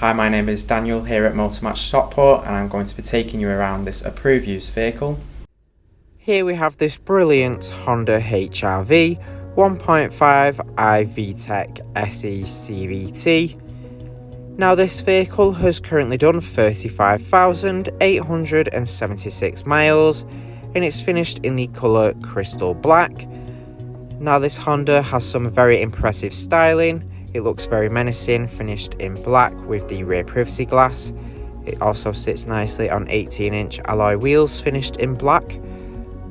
Hi, my name is Daniel here at Motor Match Stockport, and I'm going to be taking you around this approved used vehicle. Here we have this brilliant Honda HR-V 1.5 i-VTEC SE CVT. Now this vehicle has currently done 35,876 miles and it's finished in the colour crystal black. Now this Honda has some very impressive styling. It looks very menacing, finished in black with the rear privacy glass. It also sits nicely on 18-inch alloy wheels finished in black.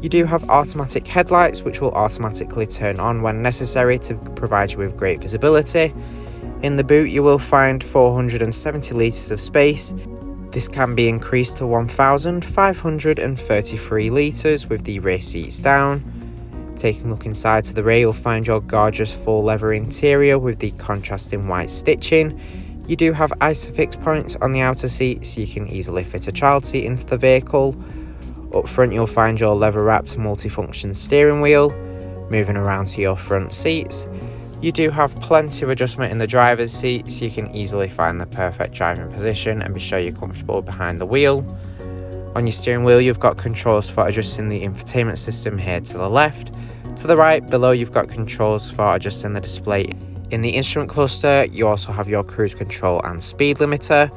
You do have automatic headlights which will automatically turn on when necessary to provide you with great visibility. In the boot you will find 470 litres of space. This can be increased to 1,533 litres with the rear seats down. Taking a look inside to the rear, you'll find your gorgeous full leather interior with the contrasting white stitching. You do have ISOFIX points on the outer seat so you can easily fit a child seat into the vehicle. Up front you'll find your leather wrapped multifunction steering wheel. Moving around to your front seats, you do have plenty of adjustment in the driver's seat so you can easily find the perfect driving position and be sure you're comfortable behind the wheel. On your steering wheel you've got controls for adjusting the infotainment system here to the left. To the right below you've got controls for adjusting the display. In the instrument cluster you also have your cruise control and speed limiter.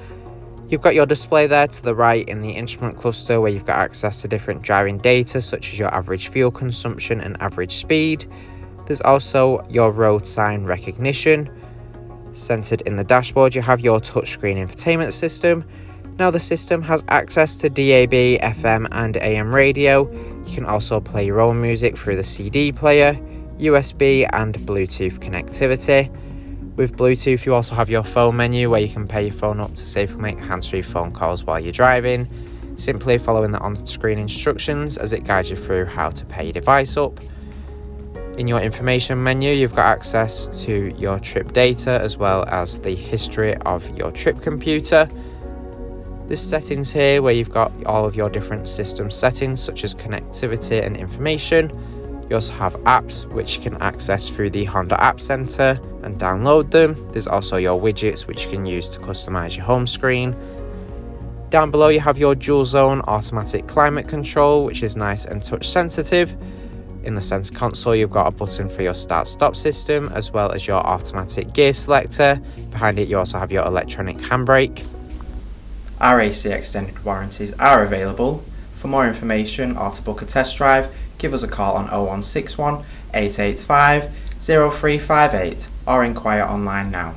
You've got your display there to the right in the instrument cluster where you've got access to different driving data such as your average fuel consumption and average speed. There's also your road sign recognition. Centered in the dashboard you have your touchscreen infotainment system. Now the system has access to DAB, FM and AM radio. You can also play your own music through the CD player, USB and Bluetooth connectivity. With Bluetooth you also have your phone menu where you can pair your phone up to safely make hands-free phone calls while you're driving. Simply following the on-screen instructions as it guides you through how to pair your device up. In your information menu you've got access to your trip data as well as the history of your trip computer. There's settings here where you've got all of your different system settings such as connectivity and information. You also have apps which you can access through the Honda App Center and download them. There's also your widgets which you can use to customize your home screen. Down below you have your dual zone automatic climate control which is nice and touch sensitive. In the center console you've got a button for your start stop system as well as your automatic gear selector. Behind it you also have your electronic handbrake. Our AC extended warranties are available. For more information or to book a test drive, give us a call on 0161 885 0358 or inquire online now.